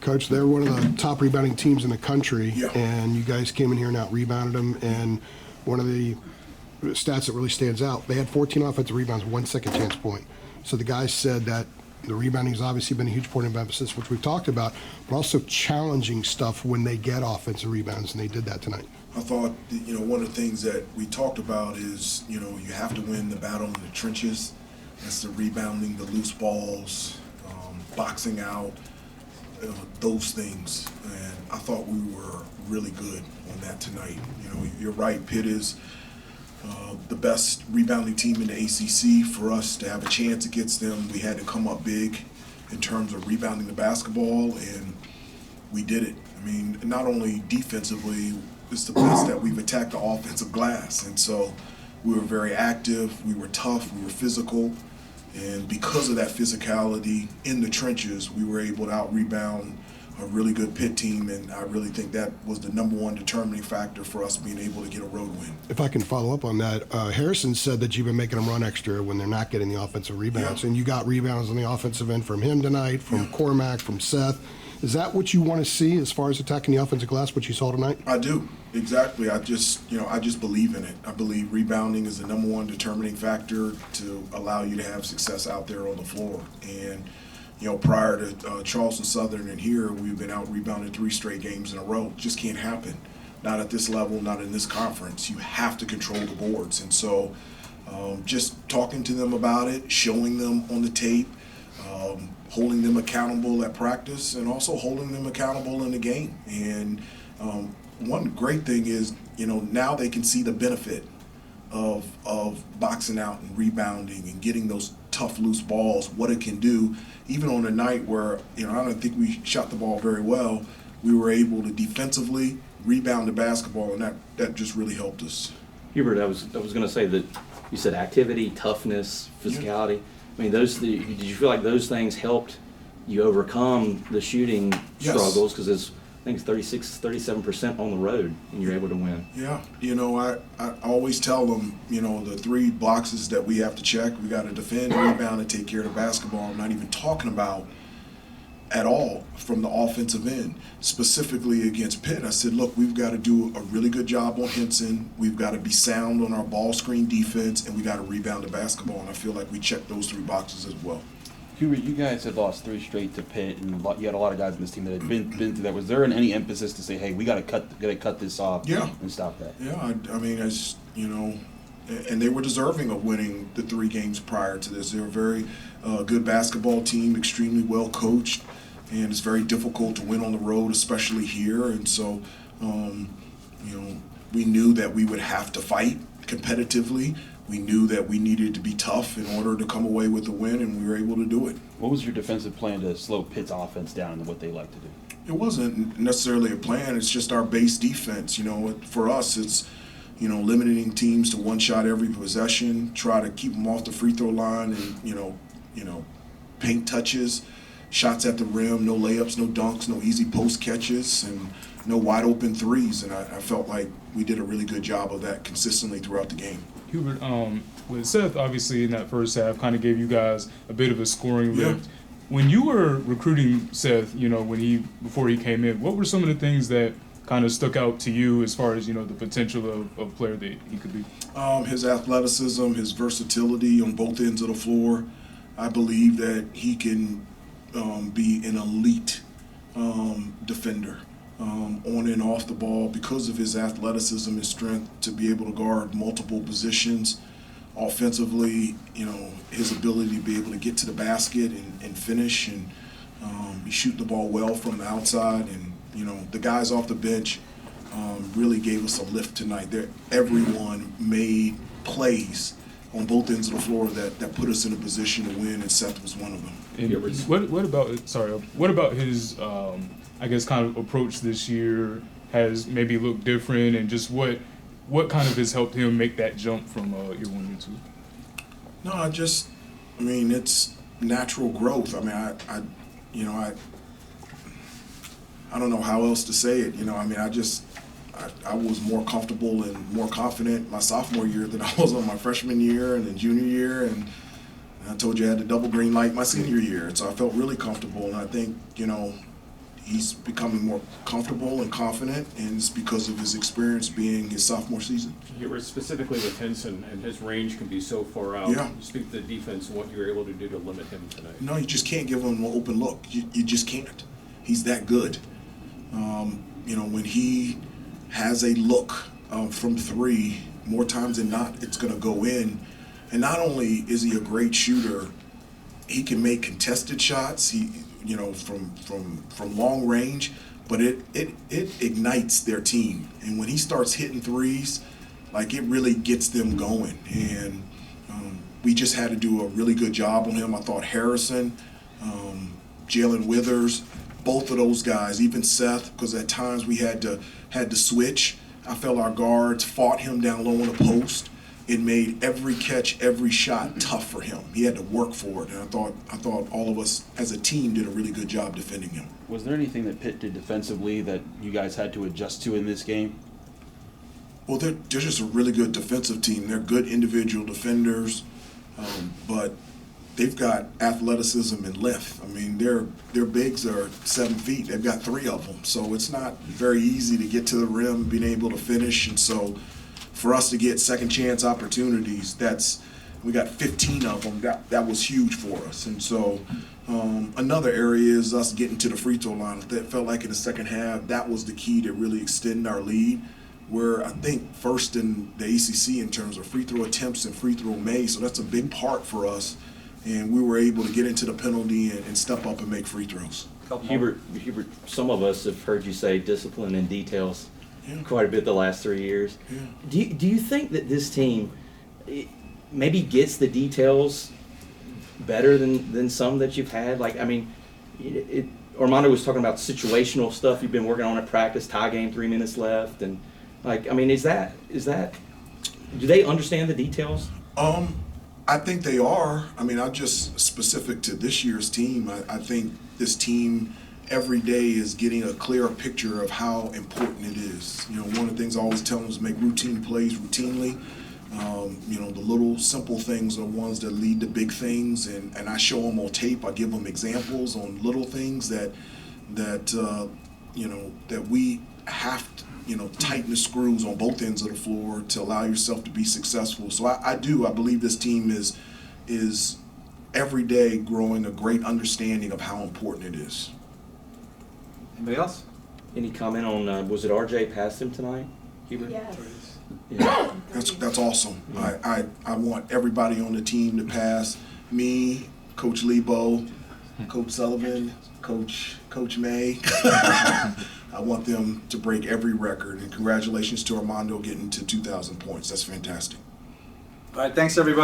Coach, they're one of the top rebounding teams in the country, Yeah. and you guys came in here and out-rebounded them, and one of the stats that really stands out, they had 14 offensive rebounds, 1 second chance point. So the guys said that the rebounding has obviously been a huge point of emphasis, which we've talked about, but also challenging stuff when they get offensive rebounds, and they did that tonight. I thought, one of the things that we talked about is, you have to win the battle in the trenches. That's the rebounding, the loose balls, boxing out, those things. And I thought we were really good on that tonight. You're right, Pitt is the best rebounding team in the ACC. For us to have a chance against them, we had to come up big in terms of rebounding the basketball, and we did it. I mean, not only defensively, it's the best that we've attacked the offensive glass. And so we were very active, we were tough, we were physical, and because of that physicality in the trenches, we were able to out-rebound a really good Pitt team, and I really think that was the number one determining factor for us being able to get a road win. If I can follow up on that, Harrison said that you've been making them run extra when they're not getting the offensive rebounds, and you got rebounds on the offensive end from him tonight, from Cormac, from Seth. Is that what you want to see as far as attacking the offensive glass, what you saw tonight? I do, exactly. I just believe in it. I believe rebounding is the number one determining factor to allow you to have success out there on the floor. And prior to Charleston Southern and here, we've been out rebounded 3 straight games in a row. It just can't happen. Not at this level, not in this conference. You have to control the boards. And so just talking to them about it, showing them on the tape, holding them accountable at practice, and also holding them accountable in the game. And one great thing is, now they can see the benefit of boxing out and rebounding and getting those tough loose balls, what it can do. Even on a night where, I don't think we shot the ball very well, we were able to defensively rebound the basketball, and that just really helped us. Hubert, I was going to say that you said activity, toughness, physicality. I mean, did you feel like those things helped you overcome the shooting struggles? Because I think it's 37% on the road, and you're able to win. Yeah, I always tell them, the 3 boxes that we have to check. We got to defend, rebound, and take care of the basketball. I'm not even talking about at all from the offensive end. Specifically against Pitt, I said, look, we've got to do a really good job on Hinson. We've got to be sound on our ball screen defense, and we got to rebound the basketball. And I feel like we checked those 3 boxes as well. Hubert, you guys had lost 3 straight to Pitt, and you had a lot of guys in this team that had been through that. Was there any emphasis to say, hey, we got to cut this off and stop that? Yeah, I mean, as and they were deserving of winning the 3 games prior to this. They were a very good basketball team, extremely well coached, and it's very difficult to win on the road, especially here. And so, we knew that we would have to fight competitively. We knew that we needed to be tough in order to come away with the win, and we were able to do it. What was your defensive plan to slow Pitt's offense down and what they like to do? It wasn't necessarily a plan. It's just our base defense. For us, it's limiting teams to 1 shot every possession, try to keep them off the free throw line, and paint touches, shots at the rim, no layups, no dunks, no easy post catches, and no wide open threes. And I felt like we did a really good job of that consistently throughout the game. Hubert, with Seth, obviously in that first half, kind of gave you guys a bit of a scoring lift. When you were recruiting Seth, before he came in, what were some of the things that kind of stuck out to you as far as the potential of player that he could be? His athleticism, his versatility on both ends of the floor. I believe that he can be an elite defender. On and off the ball, because of his athleticism and strength, to be able to guard multiple positions. Offensively, his ability to be able to get to the basket and finish, and he shoot the ball well from the outside. And the guys off the bench really gave us a lift tonight. Everyone made plays on both ends of the floor that put us in a position to win, and Seth was one of them. And what about his kind of approach this year has maybe looked different, and just what kind of has helped him make that jump from year 1, year 2? No, it's natural growth. I don't know how else to say it. I was more comfortable and more confident my sophomore year than I was on my freshman year and then junior year, and I told you I had the double green light my senior year, and so I felt really comfortable. And I think he's becoming more comfortable and confident, and it's because of his experience being his sophomore season. You were specifically with Hinson, and his range can be so far out. Yeah. You speak to the defense and what you were able to do to limit him tonight. No, you just can't give him an open look. You just can't. He's that good. When he has a look from three, more times than not, it's going to go in. And not only is he a great shooter, he can make contested shots. From long range, but it ignites their team. And when he starts hitting threes, like, it really gets them going. And we just had to do a really good job on him. I thought Harrison, Jalen Withers, both of those guys, even Seth, because at times we had to switch. I felt our guards fought him down low in the post. It made every catch, every shot tough for him. He had to work for it, and I thought all of us as a team did a really good job defending him. Was there anything that Pitt did defensively that you guys had to adjust to in this game? Well, they're just a really good defensive team. They're good individual defenders, but they've got athleticism and length. I mean, their bigs are 7 feet. They've got 3 of them, so it's not very easy to get to the rim, being able to finish, and so for us to get second chance opportunities, we got 15 of them. That was huge for us. And so another area is us getting to the free throw line. That felt like in the second half, that was the key to really extend our lead. We're, I think, first in the ACC in terms of free throw attempts and free throw made. So that's a big part for us. And we were able to get into the penalty and step up and make free throws. Hubert, some of us have heard you say discipline and details quite a bit the last 3 years. Yeah. Do you think that this team maybe gets the details better than some that you've had? Like, I mean, Armando was talking about situational stuff you've been working on at practice, tie game, 3 minutes left, and like, I mean, is that do they understand the details? I think they are. I mean, I'm just specific to this year's team. I think this team every day is getting a clearer picture of how important it is. One of the things I always tell them is make routine plays routinely. The little simple things are ones that lead to big things, and I show them on tape. I give them examples on little things that we have to, tighten the screws on both ends of the floor to allow yourself to be successful. So I believe this team is every day growing a great understanding of how important it is. Anybody else? Any comment on was it RJ passed him tonight, Hubert? Yes. Yeah. That's awesome. I want everybody on the team to pass me, Coach Lebo, Coach Sullivan, Coach May. I want them to break every record, and congratulations to Armando getting to 2,000 points. That's fantastic. All right, thanks everybody.